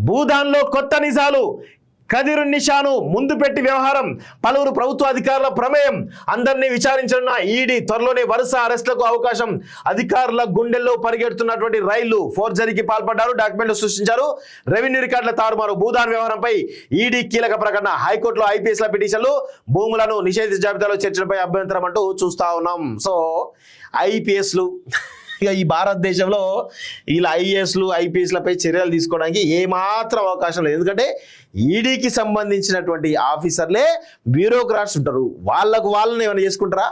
భూదాన్లో కొత్త నిజాలు, కదిరున్నిషాను ముందు పెట్టి వ్యవహారం, పలువురు ప్రభుత్వ అధికారుల ప్రమేయం, అందరినీ విచారించనున్న ఈడీ, త్వరలోనే వరుస అరెస్టులకు అవకాశం, అధికారుల గుండెల్లో పరిగెడుతున్నటువంటి రైళ్లు, ఫోర్జరీకి పాల్పడ్డారు, డాక్యుమెంట్లు సృష్టించారు, రెవెన్యూ రికార్డుల తారుమారు, భూదాన్ వ్యవహారంపై ఈడీ కీలక ప్రకటన, హైకోర్టులో ఐపీఎస్ల పిటిషన్లు, భూములను నిషేధిత జాబితాలో చేర్చడంపై అభ్యంతరం అంటూ చూస్తా ఉన్నాం. సో ఐపీఎస్లు ఇక ఈ భారతదేశంలో ఇలా ఐఏఎస్లు ఐపీఎస్లపై చర్యలు తీసుకోవడానికి ఏమాత్రం అవకాశం లేదు. ఎందుకంటే ఈడీకి సంబంధించినటువంటి ఆఫీసర్లే బ్యూరోక్రాట్స్ ఉంటారు. వాళ్ళని ఏమైనా చేసుకుంటారా?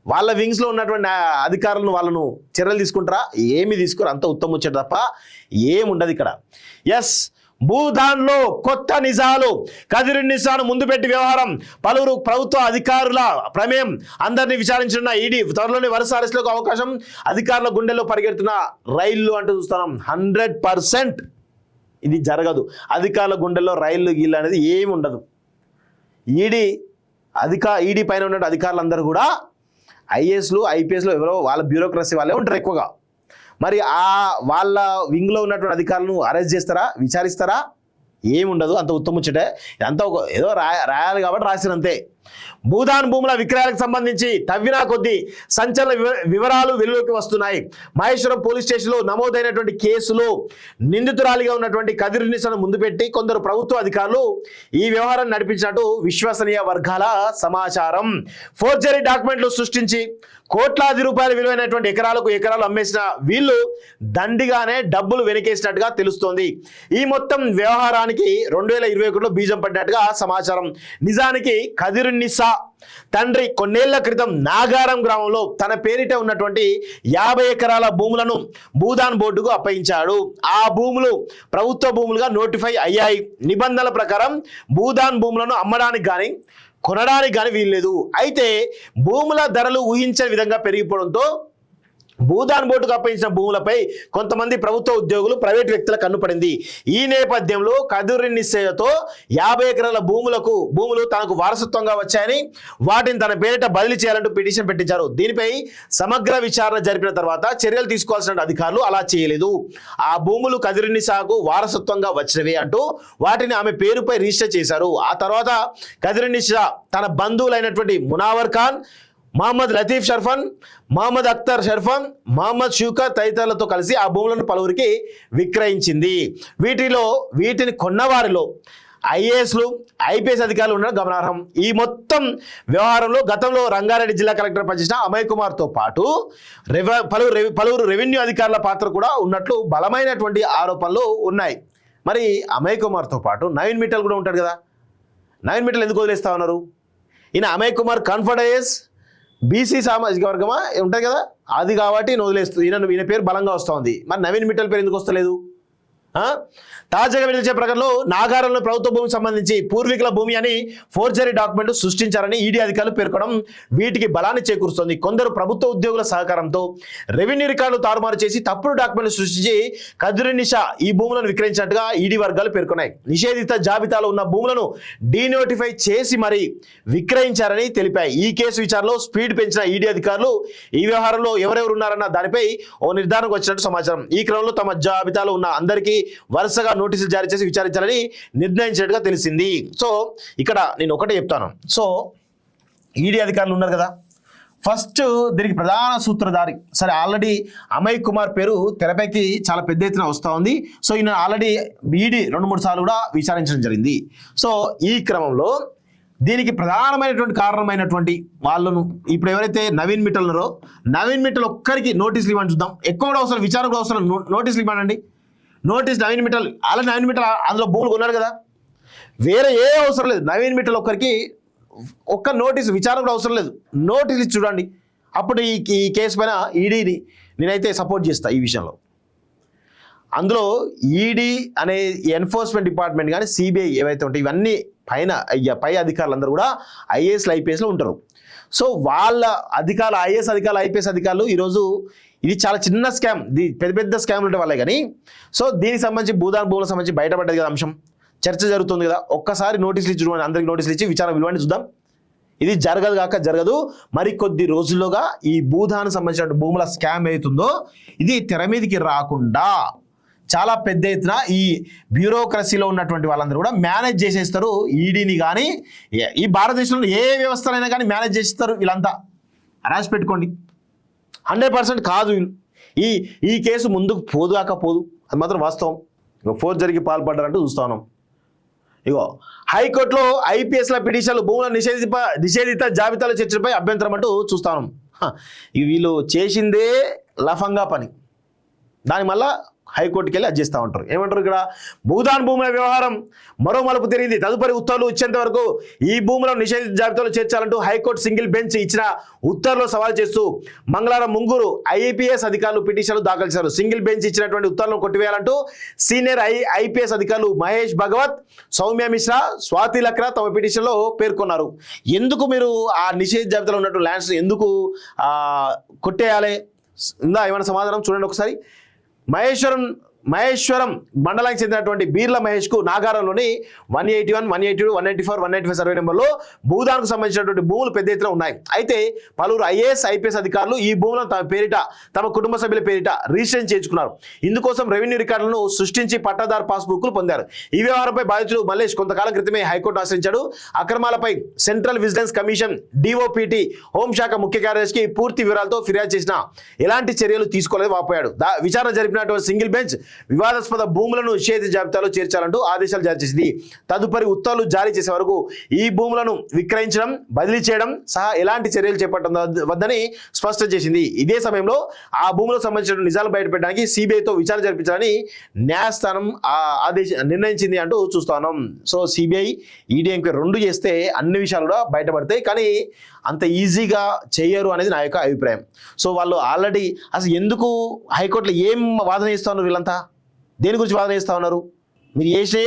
వాళ్ళ వింగ్స్లో ఉన్నటువంటి అధికారులను వాళ్ళను చర్యలు తీసుకుంటారా? ఏమి తీసుకోరు. అంత ఉత్తమ వచ్చేది తప్ప ఏముండదు ఇక్కడ. ఎస్, భూదాన్లో కొత్త నిజాలు, కదిరున్నిషాను ముందు పెట్టి వ్యవహారం, పలువురు ప్రభుత్వ అధికారుల ప్రమేయం, అందరినీ విచారించిన ఈడీ, త్వరలోనే వరుస అరెస్టులకు అవకాశం, అధికారుల గుండెల్లో పరిగెడుతున్న రైళ్లు అంటూ చూస్తున్నాం. 100% ఇది జరగదు. అధికారుల గుండెల్లో రైళ్లు గీళ్ళు అనేది ఏమి ఉండదు. ఈడీ పైన ఉన్న అధికారులందరూ కూడా ఐఏఎస్లు ఐపీఎస్లు ఎవరో వాళ్ళ బ్యూరోక్రసీ వాళ్ళే ఉంటారు ఎక్కువగా. మరి వాళ్ళ వింగ్లో ఉన్నటువంటి అధికారులను అరెస్ట్ చేస్తారా, విచారిస్తారా? ఏముండదు. అంత ఉత్తముచ్చటే. అంతా ఏదో రాయాలి కాబట్టి రాసినంతే. భూదాన్ భూముల విక్రయాలకు సంబంధించి తవ్వినా కొద్దీ సంచలన వివరాలు వెలుగులోకి వస్తున్నాయి. మహేశ్వరం పోలీస్ స్టేషన్లో నమోదైనటువంటి కేసులో నిందితురాలిగా ఉన్నటువంటి కదిరున్నిషాను ముందు పెట్టి కొందరు ప్రభుత్వ అధికారులు ఈ వ్యవహారం నడిపించినట్టు విశ్వసనీయ వర్గాల సమాచారం. ఫోర్జరీ డాక్యుమెంట్లు సృష్టించి కోట్లాది రూపాయల విలువైనటువంటి ఎకరాలు అమ్మేసిన వీళ్ళు దండిగానే డబ్బులు వెనకేసినట్టుగా తెలుస్తోంది. ఈ మొత్తం వ్యవహారానికి 2021లో బీజం పడినట్టుగా సమాచారం. నిజానికి కదిరున్నిషా తండ్రి కొన్నేళ్ల క్రితం నాగారం గ్రామంలో తన పేరిట ఉన్నటువంటి 50 ఎకరాల భూములను భూదాన్ బోర్డుకు అప్పగించాడు. ఆ భూములు ప్రభుత్వ భూములుగా నోటిఫై అయ్యాయి. నిబంధనల ప్రకారం భూదాన్ భూములను అమ్మడానికి కానీ కొనడానికి కానీ వీల్లేదు. అయితే భూముల ధరలు ఊహించని విధంగా పెరిగిపోవడంతో భూదాన్ బోర్డుకు అప్పగించిన భూములపై కొంతమంది ప్రభుత్వ ఉద్యోగులు ప్రైవేట్ వ్యక్తుల కన్నుపడింది. ఈ నేపథ్యంలో కదిరున్నిషాతో 50 ఎకరాల భూములు తనకు వారసత్వంగా వచ్చాయని వాటిని తన పేరిట బదిలీ చేయాలంటూ పిటిషన్ పెట్టించారు. దీనిపై సమగ్ర విచారణ జరిపిన తర్వాత చర్యలు తీసుకోవాల్సిన అధికారులు అలా చేయలేదు. ఆ భూములు కదిరున్నిషాకు వారసత్వంగా వచ్చినవే అంటూ వాటిని ఆమె పేరుపై రిజిస్టర్ చేశారు. ఆ తర్వాత కదిరున్నిషా తన బంధువులైనటువంటి మునావర్ ఖాన్, మహమ్మద్ లతీఫ్ షర్ఫన్, మహమ్మద్ అఖ్తర్ షర్ఫన్, మహమ్మద్ షూకర్ తదితరులతో కలిసి ఆ భూములను పలువురికి విక్రయించింది. వీటిని కొన్నవారిలో ఐఏఎస్లు ఐపీఎస్ అధికారులు ఉండడం గమనార్హం. ఈ మొత్తం వ్యవహారంలో గతంలో రంగారెడ్డి జిల్లా కలెక్టర్ పనిచేసిన అమయ్ కుమార్తో పాటు పలువురు రెవెన్యూ అధికారుల పాత్ర కూడా ఉన్నట్లు బలమైనటువంటి ఆరోపణలు ఉన్నాయి. మరి అమయ్ కుమార్తో పాటు నవీన్ మిట్టల్ కూడా ఉంటాడు కదా. నవీన్ మిట్టల్ ఎందుకు వదిలేస్తా ఉన్నారు? ఈయన Amay Kumar conferred IAS BC సామాజిక వర్గమా ఉంటుంది కదా, అది కాబట్టి వదిలేస్తుంది. ఈయన పేరు బలంగా వస్తూ ఉంది. మరి నవీన్ మిట్టల్ పేరు ఎందుకు వస్తలేదు? తాజాగా విడుదల ప్రకారంలో నాగారంలో ప్రభుత్వ భూమికి సంబంధించి పూర్వీకుల భూమి అని ఫోర్జరీ డాక్యుమెంట్ సృష్టించారని ఈడీ అధికారులు పేర్కొనడం వీటికి బలాన్ని చేకూరుస్తోంది. కొందరు ప్రభుత్వ ఉద్యోగుల సహకారంతో రెవెన్యూ రికార్డులు తారుమారు చేసి తప్పుడు డాక్యుమెంట్లు సృష్టించి కదిరున్నిషా ఈ భూములను విక్రయించినట్టుగా ఈడీ వర్గాలు పేర్కొన్నాయి. నిషేధిత జాబితాలో ఉన్న భూములను డీనోటిఫై చేసి మరీ విక్రయించారని తెలిపాయి. ఈ కేసు విచారణలో స్పీడ్ పెంచిన ఈడీ అధికారులు ఈ వ్యవహారంలో ఎవరెవరు ఉన్నారన్న దానిపై ఓ నిర్ధారణకు వచ్చినట్టు సమాచారం. ఈ క్రమంలో తమ జాబితాలో ఉన్న అందరికీ వరుసగా నోటీసులు జారీ చేసి విచారించాలని నిర్ణయించినట్టుగా తెలిసింది. సో ఇక్కడ నేను ఒకటే చెప్తాను. సో ఈడీ అధికారులు ఉన్నారు కదా, ఫస్ట్ దీనికి ప్రధాన సూత్రధారి సరే ఆల్రెడీ అమయ్ కుమార్ పేరు తెరపైకి చాలా పెద్ద ఎత్తున వస్తూ ఉంది. సో ఈయన ఆల్రెడీ ఈడీ 2-3 సార్లు కూడా విచారించడం జరిగింది. సో ఈ క్రమంలో దీనికి ప్రధానమైనటువంటి కారణమైనటువంటి వాళ్ళను ఇప్పుడు ఎవరైతే నవీన్ మిట్టల్ ఉన్నారో నవీన్ మిట్టల్ ఒక్కరికి నోటీసులు ఇవ్వండి చూద్దాం. ఎక్కువ కూడా అవసరం, విచారణ కూడా అవసరం, నోటీసులు ఇవ్వండి. నవీన్ మిట్టల్ అందులో భూములు కొన్నారు కదా, వేరే ఏ అవసరం లేదు. నవీన్ మిట్టల్ ఒక్కరికి ఒక్క నోటీసు, విచారణ కూడా అవసరం లేదు, నోటీసులు ఇచ్చి చూడండి. అప్పుడు ఈ కేసు పైన ఈడీని నేనైతే సపోర్ట్ చేస్తా. ఈ విషయంలో అందులో ఈడీ అనే ఎన్ఫోర్స్మెంట్ డిపార్ట్మెంట్ కానీ సిబిఐ ఏవైతే ఉంటాయి ఇవన్నీ పై అధికారులందరూ కూడా ఐఏఎస్లు ఐపీఎస్లో ఉంటారు. సో వాళ్ళ అధికారులు ఐఏఎస్ అధికారులు ఐపీఎస్ అధికారులు ఈరోజు ఇది చాలా చిన్న స్కామ్, పెద్ద స్కామ్లు ఉంటే వాళ్ళే కానీ. సో దీనికి సంబంధించి భూదాన్ భూములకు సంబంధించి బయటపడ్డది కదా అంశం, చర్చ జరుగుతుంది కదా. ఒక్కసారి నోటీసులు ఇచ్చి అందరికి నోటీసులు ఇచ్చి విచారణ విలువని చూద్దాం. ఇది జరగదు. మరి కొద్ది రోజుల్లోగా ఈ భూదానికి సంబంధించిన భూముల స్కామ్ అవుతుందో ఇది తెర మీదకి రాకుండా చాలా పెద్ద ఎత్తున ఈ బ్యూరోక్రసీలో ఉన్నటువంటి వాళ్ళందరూ కూడా మేనేజ్ చేసేస్తారు ఈడీని. కానీ ఈ భారతదేశంలో ఏ వ్యవస్థలైనా కానీ మేనేజ్ చేస్తారు వీళ్ళంతా. రాసి పెట్టుకోండి, 100% కాదు వీళ్ళు. ఈ కేసు ముందుకు పోదు, అది మాత్రం వాస్తవం. ఇక ఫోర్జరీకి పాల్పడ్డారంటూ చూస్తా ఉన్నాం. ఇగో హైకోర్టులో ఐపీఎస్ల పిటిషన్లు భూముల నిషేధిత జాబితాల చర్చలపై అభ్యంతరం అంటూ చూస్తా ఉన్నాం. వీళ్ళు చేసిందే లఫంగా పని, దాని మళ్ళా హైకోర్టుకి వెళ్ళి అడ్జేస్తూ ఉంటారు. ఏమంటారు ఇక్కడ, భూదాన్ భూముల వ్యవహారం మరో మలుపు తిరిగింది. తదుపరి ఉత్తర్వులు ఇచ్చేంత వరకు ఈ భూములను నిషేధిత జాబితాలో చేర్చాలంటూ హైకోర్టు సింగిల్ బెంచ్ ఇచ్చిన ఉత్తర్వులు సవాల్ చేస్తూ మంగళవారం ముగ్గురు ఐపీఎస్ అధికారులు పిటిషన్లు దాఖలు చేశారు. సింగిల్ బెంచ్ ఇచ్చినటువంటి ఉత్తర్వులను కొట్టివేయాలంటూ సీనియర్ ఐపీఎస్ అధికారులు మహేష్ భగవత్, సౌమ్య మిశ్రా, స్వాతి లక్రా తమ పిటిషన్లో పేర్కొన్నారు. ఎందుకు మీరు ఆ నిషేధ జాబితాలో ఉన్నటువంటి ల్యాండ్స్ ఎందుకు కొట్టేయాలి? ఇందా ఏమైనా సమాధానం చూడండి ఒకసారి. మహేశ్వరం మండలానికి చెందినటువంటి బీర్ల మహేష్కు నాగారంలోని 181, 182, 194, 195 సర్వే నెంబర్లో భూదానికి సంబంధించినటువంటి భూములు పెద్ద ఎత్తున ఉన్నాయి. అయితే పలువురు ఐఏఎస్ ఐపీఎస్ అధికారులు ఈ భూములను తమ కుటుంబ సభ్యుల పేరిట రిజిస్ట్రేషన్ చేయించుకున్నారు. ఇందుకోసం రెవెన్యూ రికార్డులను సృష్టించి పట్టాదారు పాస్బుక్లు పొందారు. ఈ వ్యవహారంపై బాధితుడు మల్లేష్ కొంతకాలం క్రితమే హైకోర్టు ఆశ్రయించాడు. అక్రమాలపై సెంట్రల్ విజిలెన్స్ కమిషన్ డిఓపిటి హోంశాఖ ముఖ్య కార్యదర్శికి పూర్తి వివరాలతో ఫిర్యాదు చేసిన ఎలాంటి చర్యలు తీసుకోలేదు వాపోయాడు. విచారణ జరిపినటువంటి సింగిల్ బెంచ్ వివాదాస్పద భూములను నిషేధిత జాబితాలో చేర్చాలంటూ ఆదేశాలు జారీ చేసింది. తదుపరి ఉత్తర్వులు జారీ చేసే వరకు ఈ భూములను విక్రయించడం, బదిలీ చేయడం సహా ఎలాంటి చర్యలు చేపట్టడం వద్దని స్పష్టం చేసింది. ఇదే సమయంలో ఆ భూములకు సంబంధించిన నిజాలు బయటపెట్టడానికి సిబిఐతో విచారణ జరిపించాలని న్యాయస్థానం నిర్ణయించింది అంటూ చూస్తున్నాం. సో సిబిఐ, ఈడీ ఎంక్వైరీ రెండు చేస్తే అన్ని విషయాలు కూడా బయటపడతాయి. కానీ అంత ఈజీగా చేయరు అనేది నా యొక్క అభిప్రాయం. సో వాళ్ళు ఆల్రెడీ అసలు ఎందుకు హైకోర్టులో ఏం వాదన చేస్తూ ఉన్నారు? వీళ్ళంతా దేని గురించి వాదన చేస్తూ ఉన్నారు? మీరు చేసే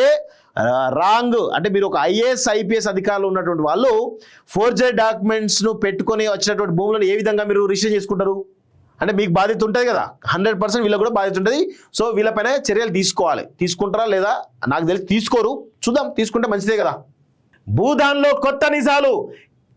రాంగ్ అంటే మీరు ఒక ఐఏఎస్ ఐపీఎస్ అధికారులు ఉన్నటువంటి వాళ్ళు ఫోర్జరీ డాక్యుమెంట్స్ను పెట్టుకొని వచ్చినటువంటి భూములను ఏ విధంగా మీరు రిజిస్టర్ చేసుకుంటారు? అంటే మీకు బాధ్యత ఉంటుంది కదా, 100% వీళ్ళకి కూడా బాధ్యత ఉంటుంది. సో వీళ్ళపైన చర్యలు తీసుకోవాలి. తీసుకుంటారా లేదా నాకు తెలిసి తీసుకోరు, చూద్దాం. తీసుకుంటే మంచిదే కదా. భూదాన్లో కొత్త నిజాలు,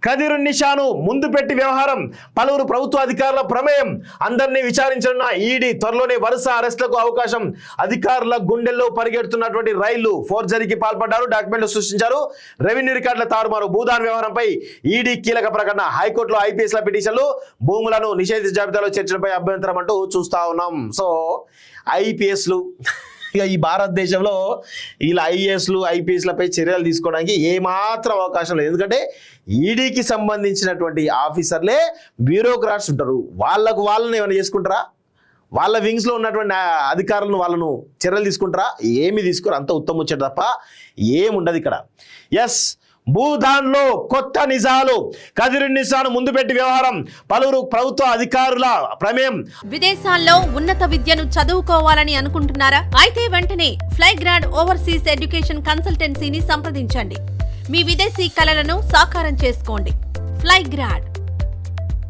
కదిరున్నిషాను ముందు పెట్టి వ్యవహారం, పలువురు ప్రభుత్వ అధికారుల ప్రమేయం, అందరినీ విచారించనున్న ఈడీ, త్వరలోనే వరుస అరెస్టులకు అవకాశం. అధికారుల గుండెల్లో పరిగెడుతున్నటువంటి రైళ్లు, ఫోర్జరీకి పాల్పడ్డారు, డాక్యుమెంట్లు సృష్టించారు, రెవెన్యూ రికార్డుల తారుమారు. భూదాన్ వ్యవహారంపై ఈడీ కీలక ప్రకటన. హైకోర్టులో ఐపీఎస్ల పిటిషన్లు భూములను నిషేధిత జాబితాలో చేర్చడంపై అభ్యంతరం అంటూ చూస్తా ఉన్నాం. సో ఐపీఎస్లు ఇక ఈ భారతదేశంలో ఇలా ఐఏఎస్లు ఐపీఎస్లపై చర్యలు తీసుకోవడానికి ఏమాత్రం అవకాశం లేదు. ఎందుకంటే ఈడీకి సంబంధించినటువంటి ఆఫీసర్లే బ్యూరోక్రాట్స్ ఉంటారు. వాళ్ళని ఏమైనా చేసుకుంటారా? వాళ్ళ వింగ్స్లో ఉన్నటువంటి అధికారులను వాళ్ళను చర్యలు తీసుకుంటారా? ఏమి తీసుకోరు. అంత ఉత్తమ వచ్చేది తప్ప ఏముండదు ఇక్కడ. ఎస్, భూదాన్లో కొత్త నిజాలు, కదిరున్నిసాను ముందు పెట్టి వ్యవహారం, పలువురు ప్రభుత్వ అధికారుల ప్రమేయం. విదేశాల్లో ఉన్నత విద్యను చదువుకోవాలని అనుకుంటున్నారా? అయితే వెంటనే ఫ్లైగ్రాడ్ ఓవర్సీస్ ఎడ్యుకేషన్ కన్సల్టెన్సీని సంప్రదించండి. మీ విదేశీ కలలను సాకారం చేసుకోండి. ఫ్లైగ్రాడ్